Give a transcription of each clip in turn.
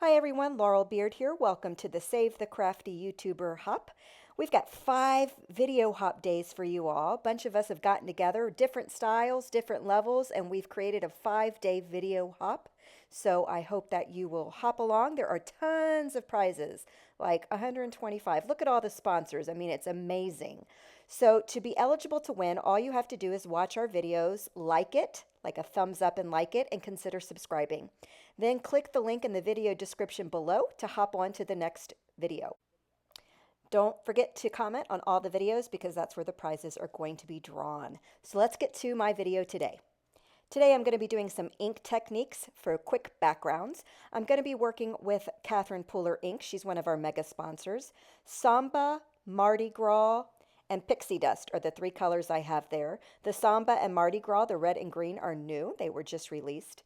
Hi everyone, Laurel Beard here. Welcome to the Save the Crafty YouTuber Hop. We've got 5 video hop days for you all. A bunch of us have gotten together, different styles, different levels, and we've created a 5-day video hop. So I hope that you will hop along. There are tons of prizes, like 125. Look at all the sponsors. I mean, it's amazing. So to be eligible to win, all you have to do is watch our videos, like it, like a thumbs up and like it, and consider subscribing. Then click the link in the video description below to hop on to the next video. Don't forget to comment on all the videos because that's where the prizes are going to be drawn. So let's get to my video today. Today I'm going to be doing some ink techniques for quick backgrounds. I'm going to be working with Catherine Pooler Ink. She's one of our mega sponsors. Samba, Mardi Gras, and Pixie Dust are the 3 colors I have there. The Samba and Mardi Gras, the red and green, are new. They were just released.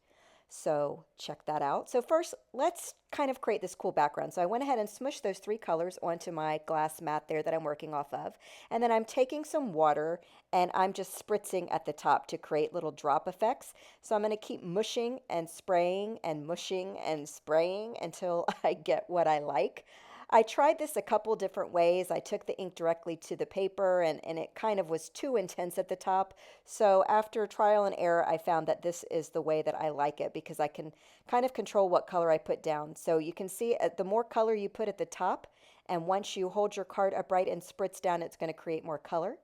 So check that out. So first, let's kind of create this cool background. So I went ahead and smushed those 3 colors onto my glass mat there that I'm working off of. And then I'm taking some water and I'm just spritzing at the top to create little drop effects. So I'm going to keep mushing and spraying and mushing and spraying until I get what I like. I tried this a couple different ways. I took the ink directly to the paper and it kind of was too intense at the top. So after trial and error, I found that this is the way that I like it because I can kind of control what color I put down. So you can see the more color you put at the top, and once you hold your card upright and spritz down, it's going to create more color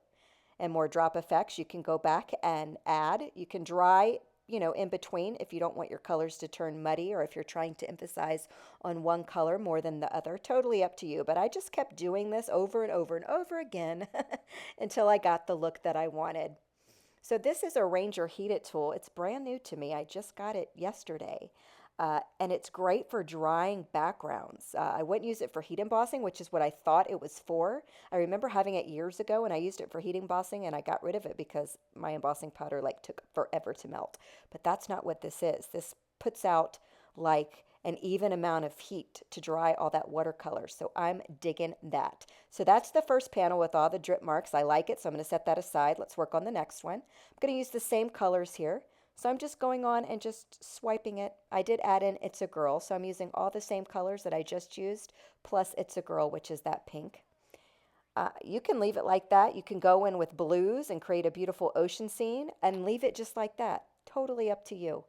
and more drop effects. You can go back and add. You can dry in between if you don't want your colors to turn muddy or if you're trying to emphasize on one color more than the other. Totally up to you. But I just kept doing this over and over and over again until I got the look that I wanted. So this is a Ranger heated tool. It's brand new to me. I just got it yesterday. And it's great for drying backgrounds. I wouldn't use it for heat embossing, which is what I thought it was for. I remember having it years ago and I used it for heat embossing and I got rid of it because my embossing powder took forever to melt. But that's not what this is. This puts out like an even amount of heat to dry all that watercolor. So I'm digging that. So that's the first panel with all the drip marks. I like it, so I'm going to set that aside. Let's work on the next one. I'm going to use the same colors here. So I'm just going on and just swiping it. I did add in It's a Girl, so I'm using all the same colors that I just used, plus It's a Girl, which is that pink. You can leave it like that. You can go in with blues and create a beautiful ocean scene and leave it just like that. Totally up to you.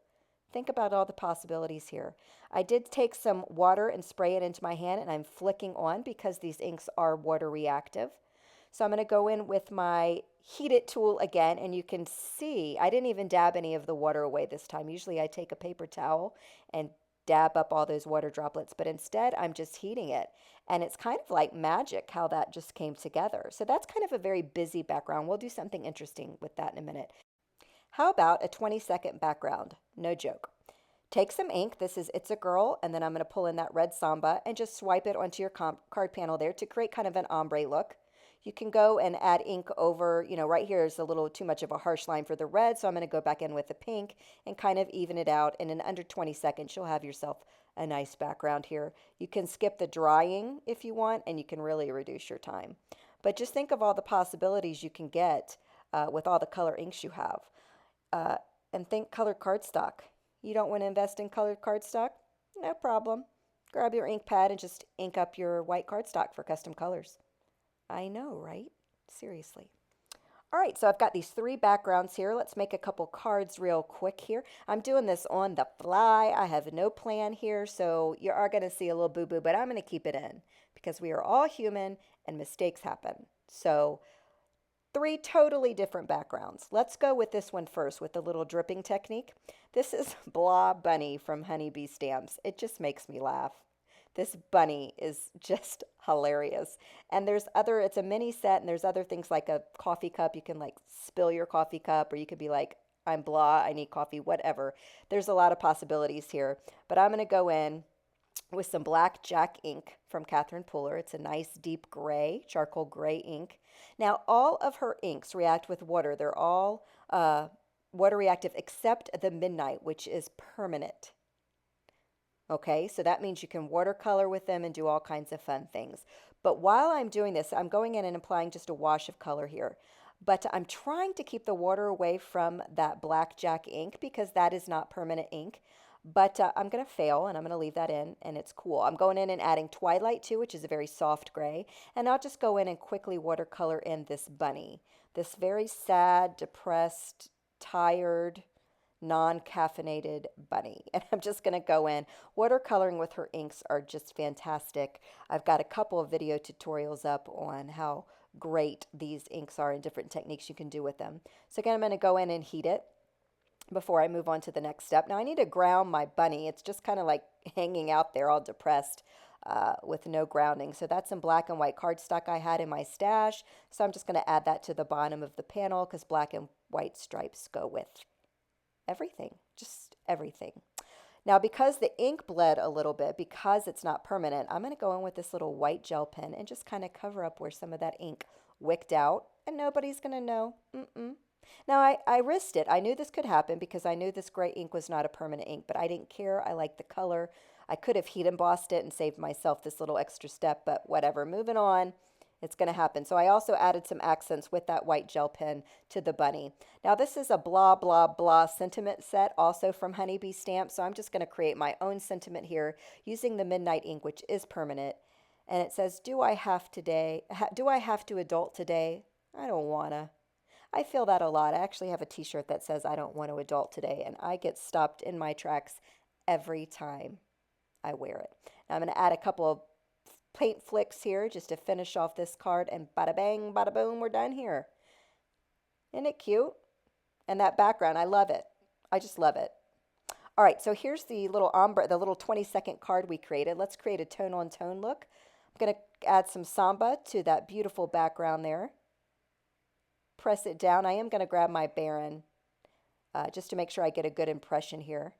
Think about all the possibilities here. I did take some water and spray it into my hand, and I'm flicking on because these inks are water reactive. So I'm going to go in with my heated tool again, and you can see I didn't even dab any of the water away this time. Usually I take a paper towel and dab up all those water droplets, but instead I'm just heating it. And it's kind of like magic how that just came together. So that's kind of a very busy background. We'll do something interesting with that in a minute. How about a 20-second background? No joke. Take some ink. This is It's a Girl, and then I'm going to pull in that red Samba and just swipe it onto your card panel there to create kind of an ombre look. You can go and add ink over, right here is a little too much of a harsh line for the red, so I'm going to go back in with the pink and kind of even it out, and in under 20 seconds you'll have yourself a nice background here. You can skip the drying if you want, and you can really reduce your time. But just think of all the possibilities you can get with all the color inks you have. And think colored cardstock. You don't want to invest in colored cardstock? No problem. Grab your ink pad and just ink up your white cardstock for custom colors. I know, right? Seriously. All right, so I've got these 3 backgrounds here. Let's make a couple cards real quick here. I'm doing this on the fly. I have no plan here, so you are going to see a little boo-boo, but I'm going to keep it in because we are all human and mistakes happen. So 3 totally different backgrounds. Let's go with this one first with the little dripping technique. This is Blah Bunny from Honeybee Stamps. It just makes me laugh. This bunny is just hilarious. And it's a mini set, and there's other things like a coffee cup. You can spill your coffee cup, or you could be like, I'm blah, I need coffee, whatever. There's a lot of possibilities here. But I'm going to go in with some black Jack ink from Catherine Pooler. It's a nice deep gray, charcoal gray ink. Now, all of her inks react with water. They're all water reactive except the Midnight, which is permanent. Okay, so that means you can watercolor with them and do all kinds of fun things. But while I'm doing this, I'm going in and applying just a wash of color here. But I'm trying to keep the water away from that black Jack ink because that is not permanent ink. But I'm going to fail, and I'm going to leave that in, and it's cool. I'm going in and adding Twilight too, which is a very soft gray. And I'll just go in and quickly watercolor in this bunny. This very sad, depressed, tired, non-caffeinated bunny. And I'm just going to go in. Watercoloring with her inks are just fantastic. I've got a couple of video tutorials up on how great these inks are and different techniques you can do with them. So again, I'm going to go in and heat it before I move on to the next step. Now I need to ground my bunny. It's just kind of like hanging out there all depressed with no grounding. So that's some black and white cardstock I had in my stash. So I'm just going to add that to the bottom of the panel because black and white stripes go with everything, just everything. Now because the ink bled a little bit, because it's not permanent, I'm going to go in with this little white gel pen and just kind of cover up where some of that ink wicked out, and nobody's going to know. Now, I risked it. I knew this could happen because I knew this gray ink was not a permanent ink, but I didn't care. I liked the color. I could have heat embossed it and saved myself this little extra step, but whatever. Moving on, it's going to happen. So I also added some accents with that white gel pen to the bunny. Now, this is a blah, blah, blah sentiment set, also from Honeybee Stamp, so I'm just going to create my own sentiment here using the Midnight ink, which is permanent. And it says, do I have to adult today? I don't want to. I feel that a lot. I actually have a t-shirt that says I don't want to adult today, and I get stopped in my tracks every time I wear it. Now I'm going to add a couple of paint flicks here just to finish off this card, and bada bang, bada boom, we're done here. Isn't it cute? And that background, I love it. I just love it. All right, so here's the little ombre, the little 20-second card we created. Let's create a tone-on-tone look. I'm going to add some Samba to that beautiful background there. Press it down. I am going to grab my Baron just to make sure I get a good impression here.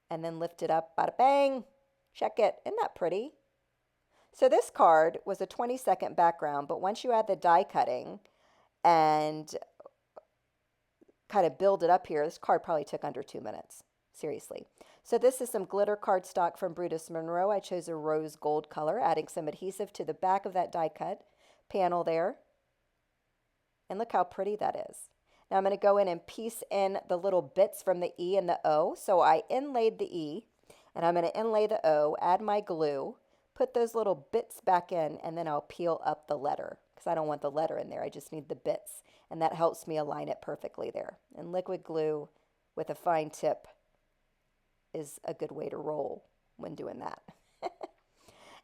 And then lift it up. Bada bang. Check it. Isn't that pretty? So this card was a 20-second background, but once you add the die cutting and kind of build it up here, this card probably took under 2 minutes. Seriously. So this is some glitter cardstock from Brutus Monroe. I chose a rose gold color, adding some adhesive to the back of that die cut panel there. And look how pretty that is. Now I'm going to go in and piece in the little bits from the E and the O. So I inlaid the E, and I'm going to inlay the O, add my glue, put those little bits back in, and then I'll peel up the letter because I don't want the letter in there. I just need the bits, and that helps me align it perfectly there. And liquid glue with a fine tip is a good way to roll when doing that.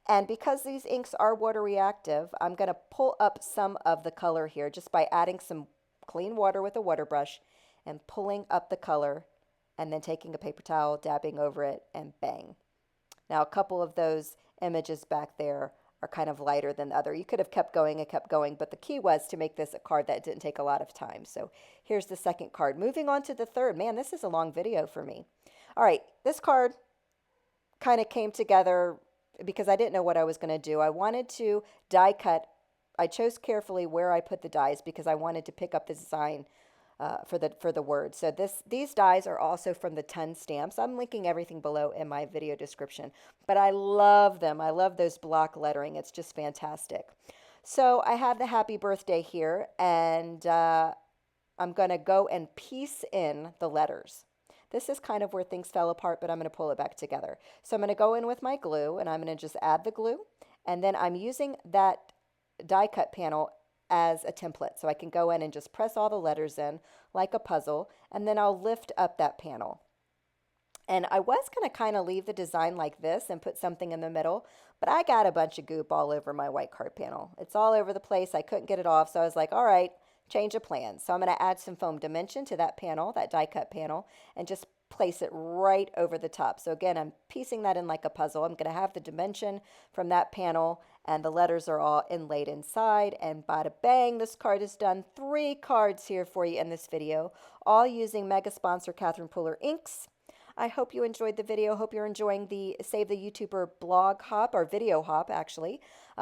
And because these inks are water reactive, I'm going to pull up some of the color here just by adding some clean water with a water brush and pulling up the color and then taking a paper towel, dabbing over it, and bang. Now a couple of those images back there are kind of lighter than the other. You could have kept going and kept going, but the key was to make this a card that didn't take a lot of time. So here's the second card. Moving on to the third. Man, this is a long video for me. All right, this card kind of came together because I didn't know what I was going to do. I wanted to die cut. I chose carefully where I put the dies because I wanted to pick up the design for the word. So these dies are also from the Ton stamps. I'm linking everything below in my video description, but I love them. I love those block lettering. It's just fantastic. So I have the happy birthday here, and I'm going to go and piece in the letters. This is kind of where things fell apart, but I'm going to pull it back together. So I'm going to go in with my glue, and I'm going to just add the glue. And then I'm using that die cut panel as a template. So I can go in and just press all the letters in like a puzzle, and then I'll lift up that panel. And I was going to kind of leave the design like this and put something in the middle, but I got a bunch of goop all over my white card panel. It's all over the place. I couldn't get it off, so I was like, all right, change of plans. So I'm going to add some foam dimension to that panel, that die cut panel, and just place it right over the top. So again, I'm piecing that in like a puzzle. I'm going to have the dimension from that panel, and the letters are all inlaid inside, and bada bang, this card is done. 3 cards here for you in this video, all using mega sponsor Catherine Pooler inks. I hope you enjoyed the video. Hope you're enjoying the Save the YouTuber blog hop, or video hop actually.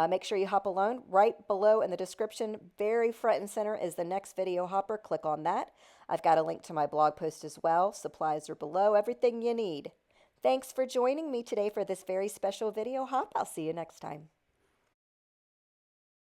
Make sure you hop along. Right below in the description, very front and center, is the next video hopper. Click on that. I've got a link to my blog post as well. Supplies are below, everything you need. Thanks for joining me today for this very special video hop. I'll see you next time.